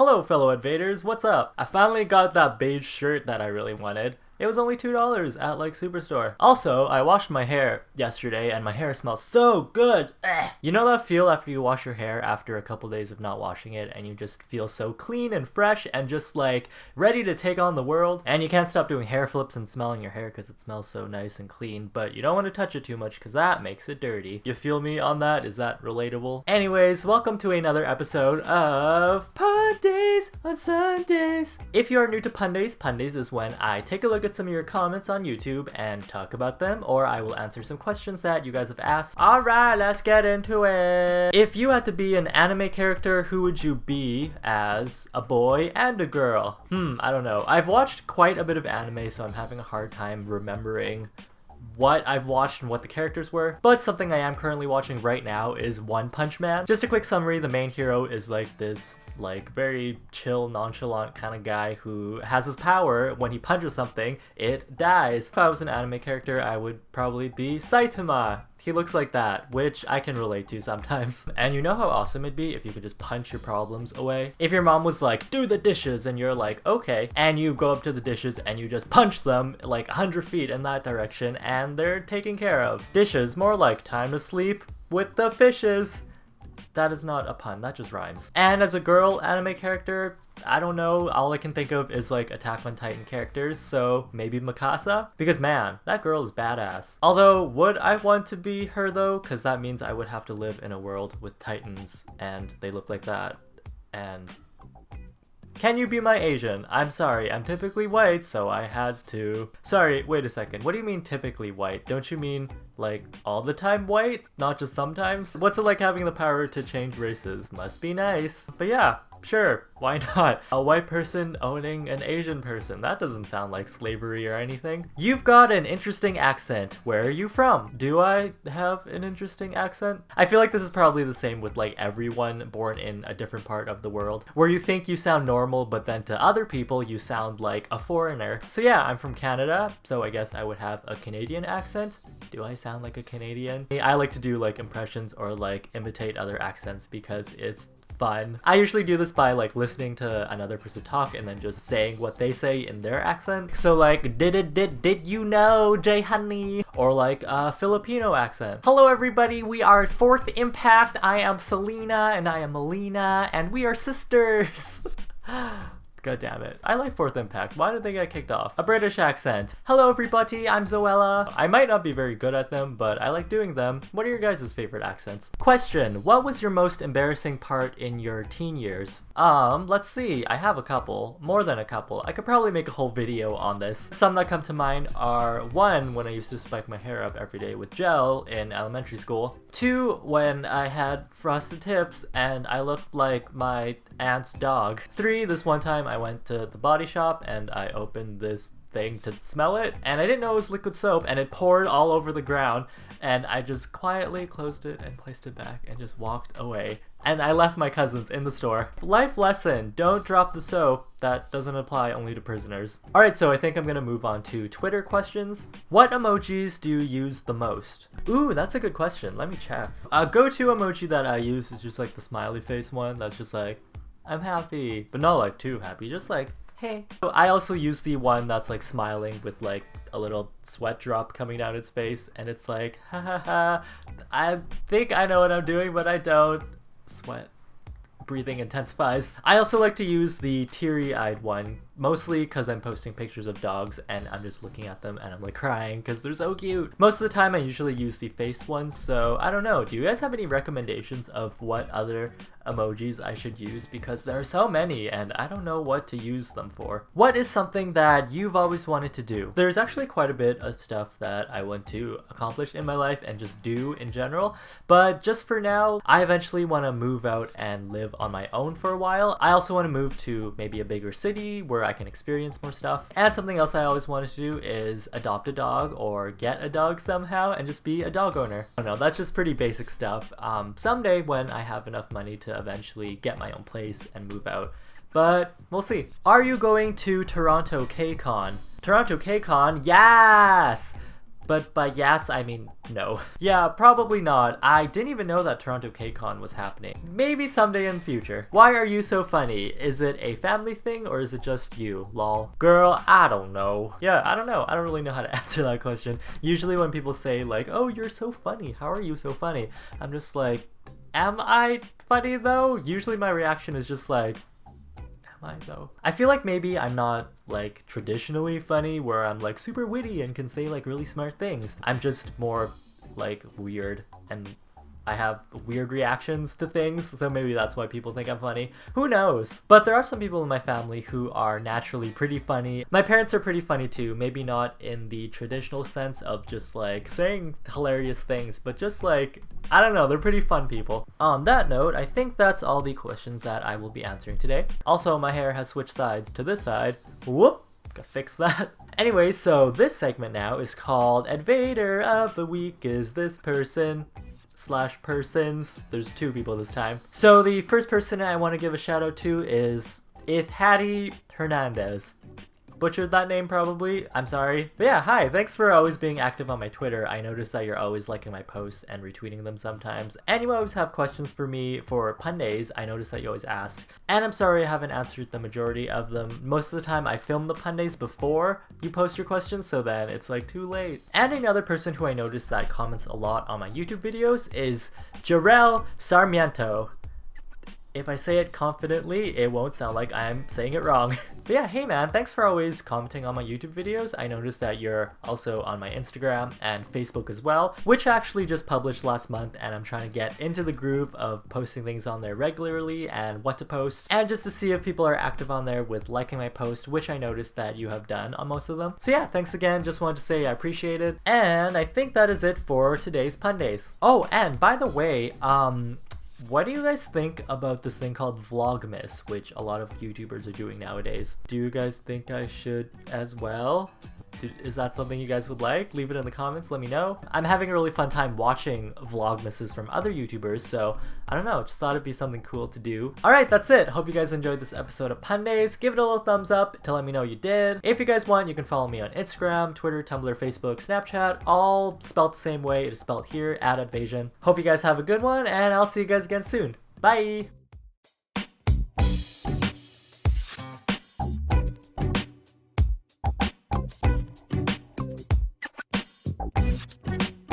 Hello fellow invaders, what's up? I finally got that beige shirt that I really wanted. It was only $2 at like Superstore. Also, I washed my hair yesterday and my hair smells so good. You know that feel after you wash your hair after a couple days of not washing it and you just feel so clean and fresh and just like ready to take on the world? And you can't stop doing hair flips and smelling your hair because it smells so nice and clean, but you don't want to touch it too much because that makes it dirty. You feel me on that? Is that relatable? Anyways, welcome to another episode of Pundays on Sundays. If you are new to Pundays, Pundays is when I take a look at some of your comments on YouTube and talk about them, or I will answer some questions that you guys have asked. Alright, let's get into it. If you had to be an anime character, who would you be as a boy and a girl? I don't know. I've watched quite a bit of anime, so I'm having a hard time remembering what I've watched and what the characters were, but something I am currently watching right now is One Punch Man. Just a quick summary, the main hero is like this very chill, nonchalant kind of guy who has his power. When he punches something, it dies. If I was an anime character, I would probably be Saitama. He looks like that, which I can relate to sometimes. And you know how awesome it'd be if you could just punch your problems away? If your mom was like, do the dishes, and you're like, okay, and you go up to the dishes and you just punch them like 100 feet in that direction and they're taken care of. Dishes, more like time to sleep with the fishes. That is not a pun, that just rhymes. And as a girl anime character, I don't know, all I can think of is like Attack on Titan characters, so maybe Mikasa? Because man, that girl is badass. Although, would I want to be her though? Because that means I would have to live in a world with Titans, and they look like that. And can you be my Asian? I'm sorry, I'm typically white, so I had to. Sorry, wait a second. What do you mean typically white? Don't you mean like all the time white? Not just sometimes? What's it like having the power to change races? Must be nice. But yeah, sure, why not? A white person owning an Asian person. That doesn't sound like slavery or anything. You've got an interesting accent. Where are you from? Do I have an interesting accent? I feel like this is probably the same with like everyone born in a different part of the world, where you think you sound normal, but then to other people you sound like a foreigner. So yeah, I'm from Canada, so I guess I would have a Canadian accent. Do I sound like a Canadian? I like to do like impressions or like imitate other accents because it's fun. I usually do this by like listening to another person talk and then just saying what they say in their accent. So like, did you know, Jay Honey? Or like a Filipino accent. Hello everybody, we are Fourth Impact. I am Selena and I am Melina and we are sisters. God damn it. I like Fourth Impact. Why did they get kicked off? A British accent. Hello everybody, I'm Zoella. I might not be very good at them, but I like doing them. What are your guys' favorite accents? Question, what was your most embarrassing part in your teen years? Let's see. I have a couple. More than a couple. I could probably make a whole video on this. Some that come to mind are, one, when I used to spike my hair up every day with gel in elementary school. Two, when I had frosted tips and I looked like my aunt's dog. Three, this one time I went to the body shop and I opened this thing to smell it and I didn't know it was liquid soap and it poured all over the ground and I just quietly closed it and placed it back and just walked away. And I left my cousins in the store. Life lesson, don't drop the soap. That doesn't apply only to prisoners. Alright, so I think I'm gonna move on to Twitter questions. What emojis do you use the most? Ooh, that's a good question. Let me check. A go-to emoji that I use is just like the smiley face one. That's just like, I'm happy. But not like too happy, just like, hey. So I also use the one that's like smiling with like a little sweat drop coming down its face. And it's like, ha ha ha. I think I know what I'm doing, but I don't. Sweat. Breathing intensifies. I also like to use the teary-eyed one, mostly because I'm posting pictures of dogs and I'm just looking at them and I'm like crying because they're so cute. Most of the time I usually use the face ones, so I don't know. Do you guys have any recommendations of what other emojis I should use? Because there are so many and I don't know what to use them for. What is something that you've always wanted to do? There's actually quite a bit of stuff that I want to accomplish in my life and just do in general, but just for now, I eventually want to move out and live on my own for a while. I also want to move to maybe a bigger city where I can experience more stuff. And something else I always wanted to do is adopt a dog or get a dog somehow and just be a dog owner. I don't know, that's just pretty basic stuff. Someday when I have enough money to eventually get my own place and move out. But we'll see. Are you going to Toronto KCon? Toronto KCon? Yes! But by yes, I mean no. Yeah, probably not. I didn't even know that Toronto KCON was happening. Maybe someday in the future. Why are you so funny? Is it a family thing or is it just you? Lol. Girl, I don't know. Yeah, I don't know. I don't really know how to answer that question. Usually when people say like, oh, you're so funny. How are you so funny? I'm just like, am I funny though? Usually my reaction is just like, though. I feel like maybe I'm not like traditionally funny where I'm like super witty and can say like really smart things. I'm just more like weird and I have weird reactions to things, so maybe that's why people think I'm funny. Who knows? But there are some people in my family who are naturally pretty funny. My parents are pretty funny too, maybe not in the traditional sense of just like saying hilarious things, but just like, I don't know, they're pretty fun people. On that note, I think that's all the questions that I will be answering today. Also, my hair has switched sides to this side. Whoop! Gotta fix that. Anyway, so this segment now is called Advader of the Week is this person / persons. There's 2 people this time. So the first person I want to give a shout out to is Hattie Hernandez. Butchered that name probably, I'm sorry. But yeah, hi, thanks for always being active on my Twitter. I noticed that you're always liking my posts and retweeting them sometimes. And you always have questions for me for Pundays, I noticed that you always ask. And I'm sorry I haven't answered the majority of them. Most of the time I film the Pundays before you post your questions, so then it's like too late. And another person who I noticed that comments a lot on my YouTube videos is Jarrell Sarmiento. If I say it confidently, it won't sound like I'm saying it wrong. But yeah, hey man, thanks for always commenting on my YouTube videos. I noticed that you're also on my Instagram and Facebook as well, which I actually just published last month, and I'm trying to get into the groove of posting things on there regularly and what to post, and just to see if people are active on there with liking my post, which I noticed that you have done on most of them. So yeah, thanks again, just wanted to say I appreciate it, and I think that is it for today's Pundays. Oh, and by the way, what do you guys think about this thing called Vlogmas, which a lot of YouTubers are doing nowadays? Do you guys think I should as well? Is that something you guys would like? Leave it in the comments, let me know. I'm having a really fun time watching Vlogmases from other YouTubers, so I don't know, just thought it'd be something cool to do. Alright, that's it. Hope you guys enjoyed this episode of Pundays. Give it a little thumbs up to let me know you did. If you guys want, you can follow me on Instagram, Twitter, Tumblr, Facebook, Snapchat, all spelled the same way. It is spelled here, @Advasion. Hope you guys have a good one, and I'll see you guys again soon. Bye!